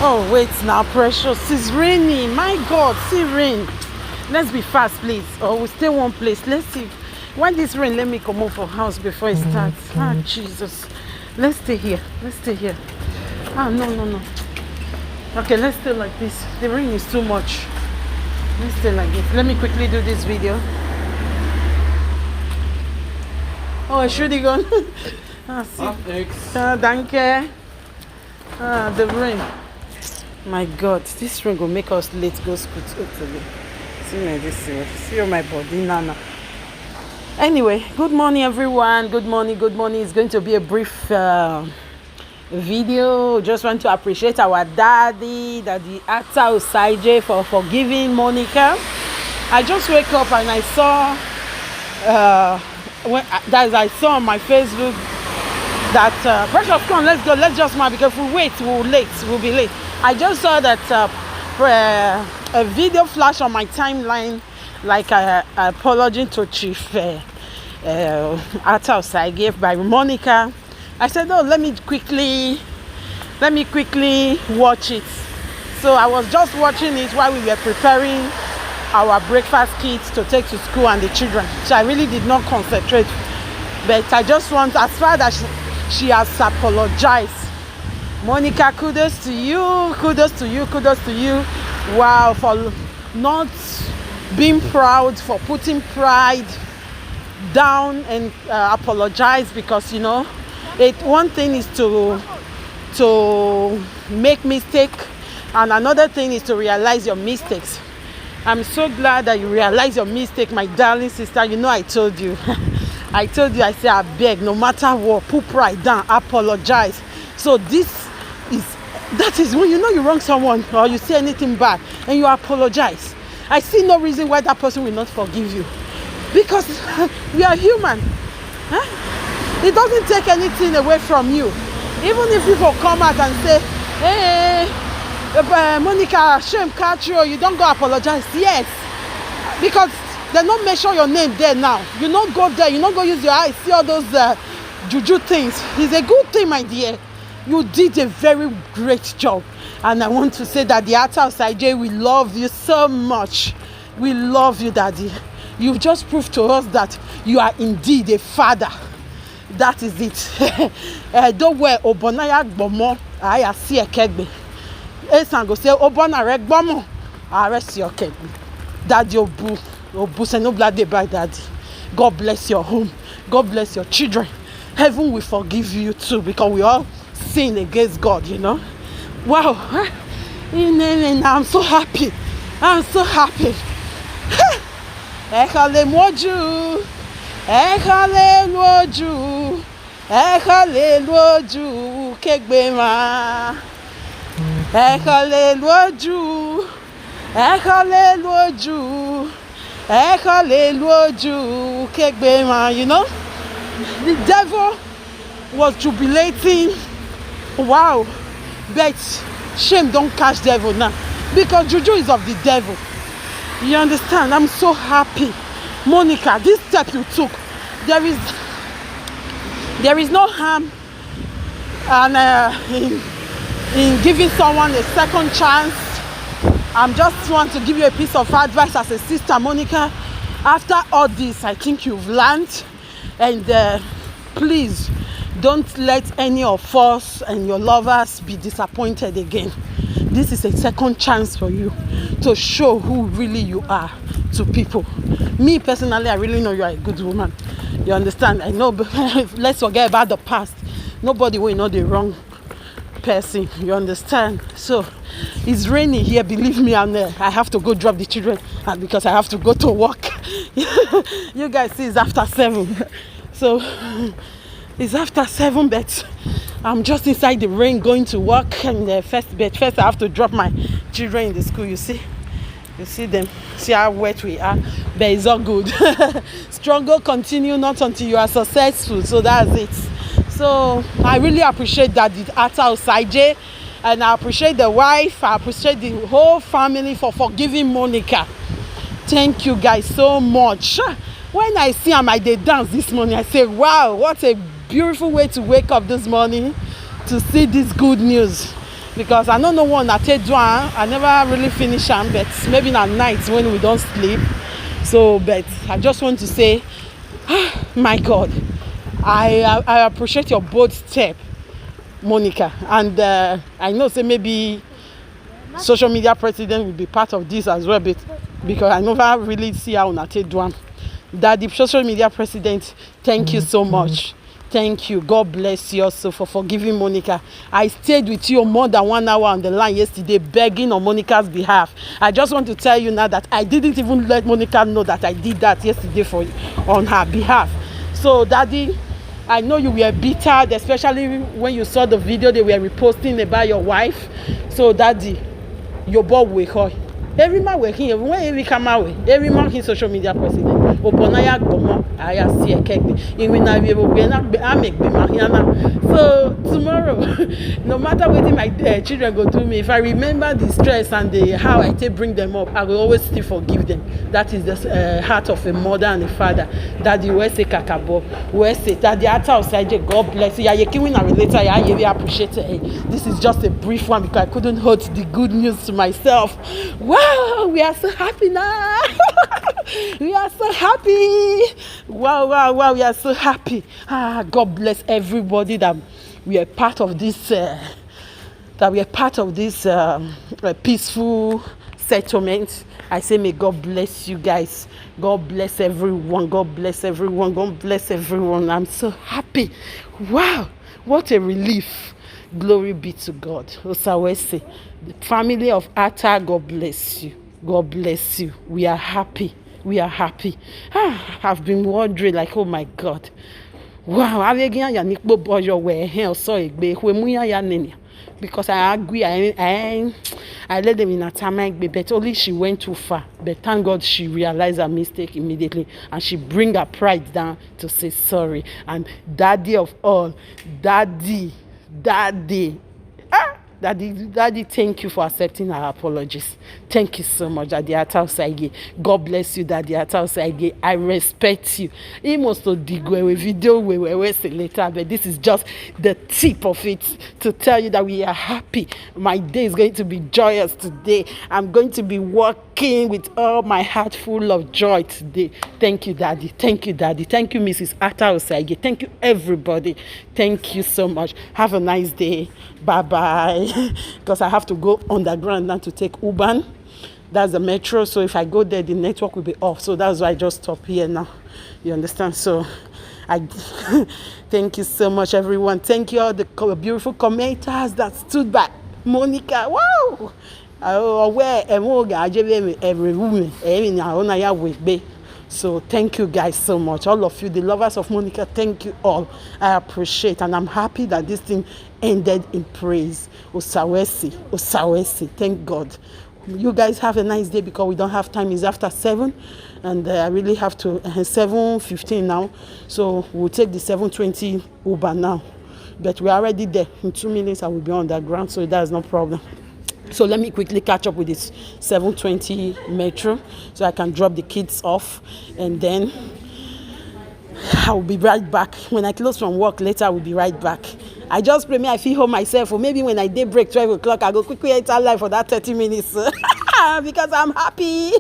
Oh, wait now, precious. It's raining. My God, see rain. Let's be fast, please. Or we'll stay one place. Let's see. When this rain, let me come out for house before it starts. Ah, Jesus. Let's stay here. Let's stay here. Ah, no. Okay, let's stay like this. The rain is too much. Let's stay like this. Let me quickly do this video. Oh, I should have gone. See. Danke. The rain. My God, this rain will make us late go school today. See me this see my body Nana. Anyway, good morning everyone. Good morning. It's going to be a brief video. Just want to appreciate our daddy Ata Osaije for forgiving Monica. I just wake up and I saw I saw on my Facebook that precious, come, let's go, let's just mark, because if we wait we'll be late. I just saw that a video flash on my timeline, like an apology to Chief Ata Osaige by Monica. I said, oh, let me quickly watch it. So I was just watching it while we were preparing our breakfast kits to take to school and the children. So I really did not concentrate, but I just want, as far as she has apologized, Monica, kudos to you. Wow, for not being proud, for putting pride down and apologize, because one thing is to make mistake, and another thing is to realize your mistakes. I'm so glad that you realize your mistake, my darling sister. I told you. I said, I beg, no matter what, put pride down, apologize. So that is when you wrong someone or you say anything bad and you apologize. I see no reason why that person will not forgive you, because we are human. It doesn't take anything away from you. Even if people come out and say, hey, Monica, shame catch you don't go apologize. Yes, because they don't mention your name there now. You don't go there, you don't go use your eyes, see all those juju things. It's a good thing, my dear. You did a very great job. And I want to say that the Ata Osaige, we love you so much. We love you, Daddy. You've just proved to us that you are indeed a father. That is it. Don't wear Obonaya Gbomo. I see a kegbe. Esango say Obona reg Gbomo. Arrest your kegbe. Daddy Obu say no blood they buy, Daddy. God bless your home. God bless your children. Heaven will forgive you too, because we all sin against God, Wow. I'm so happy. Ekale moju. Kegbema. Ekale loju. Kegbema. The devil was jubilating. Wow. But shame don't catch devil now, because juju is of the devil. You understand? I'm so happy. Monica, this step you took, there is no harm in giving someone a second chance. I just want to give you a piece of advice as a sister, Monica. After all this, I think you've learned, and please don't let any of us and your lovers be disappointed again. This is a second chance for you to show who really you are to people. Me personally, I really know you are a good woman. You understand? I know, but let's forget about the past. Nobody will know the wrong person. You understand? So it's raining here, believe me, and I have to go drop the children, and because I have to go to work. You guys see, it's after 7. So it's after 7, but I'm just inside the rain going to work, and first I have to drop my children in the school. You see them, see how wet we are, but it's all good. Struggle continue not until you are successful. So that's it. So I really appreciate that the Ata Osaige, and I appreciate the wife, I appreciate the whole family for forgiving Monica. Thank you guys so much. When I see them, I did dance this morning. I say, wow, what a beautiful way to wake up this morning to see this good news. because I don't know one that take one. I never really finish them, but maybe at night when we don't sleep. So, but I just want to say, my God, I appreciate your bold step, Monica, and I know say maybe social media president will be part of this as well, but because I never really see how una take do am. Daddy, social media president, thank you so much. Thank you. God bless you also for forgiving Monica. I stayed with you more than 1 hour on the line yesterday begging on Monica's behalf. I just want to tell you now that I didn't even let Monica know that I did that yesterday on her behalf. So, Daddy, I know you were bitter, especially when you saw the video they were reposting about your wife. So, Daddy, your boy will call. Every man working, when we come out, every man his social media president. Oponaya gomo, I see a cake. In when I make so tomorrow, no matter what my children go through me, if I remember the stress and the how I take bring them up, I will always still forgive them. That is the heart of a mother and a father. Daddy, where say kakabo, where say Daddy, outside, God bless you. Yeah, you can later. I really appreciate it. This is just a brief one because I couldn't hold the good news to myself. Wow, we are so happy now. We are so happy. Wow, we are so happy. God bless everybody that we are part of this peaceful settlement. I say may God bless you guys. God bless everyone. God bless everyone. God bless everyone. I'm so happy. Wow, what a relief. Glory be to God. Osawese, the family of Atta, God bless you. God bless you. We are happy. We are happy. I've been wondering, like, oh my God. Wow, because I agree, I let them in a time, but only she went too far. But thank God she realized her mistake immediately and she bring her pride down to say sorry. And Daddy of all, Daddy, Daddy, thank you for accepting our apologies. Thank you so much, Daddy Ataosaige. God bless you, Daddy Ataosaige. I respect you. He must have dig a video we say later, but this is just the tip of it to tell you that we are happy. My day is going to be joyous today. I'm going to be working with all my heart full of joy today. Thank you, Daddy. Thank you, Daddy. Thank you, Mrs. Ataosaige. Thank you, everybody. Thank you so much. Have a nice day. Bye-bye. Because I have to go underground now to take U-Bahn. That's the metro. So if I go there, the network will be off. So that's why I just stop here now. You understand? So I thank you so much, everyone. Thank you all the beautiful commenters that stood by Monica. Wow! So thank you guys so much. All of you, the lovers of Monica, thank you all. I appreciate and I'm happy that this thing ended in praise. Osawesi. Thank God. You guys have a nice day because we don't have time. It's after 7 and I really have to 7:15 now. So we'll take the 7:20 Uber now. But we're already there. In 2 minutes I will be on the ground, so that's no problem. So let me quickly catch up with this 7:20 metro so I can drop the kids off and then I'll be right back. When I close from work later, I will be right back. I just pray me I feel home myself, or maybe when I day break 12 o'clock, I go quickly enter live for that 30 minutes because I'm happy.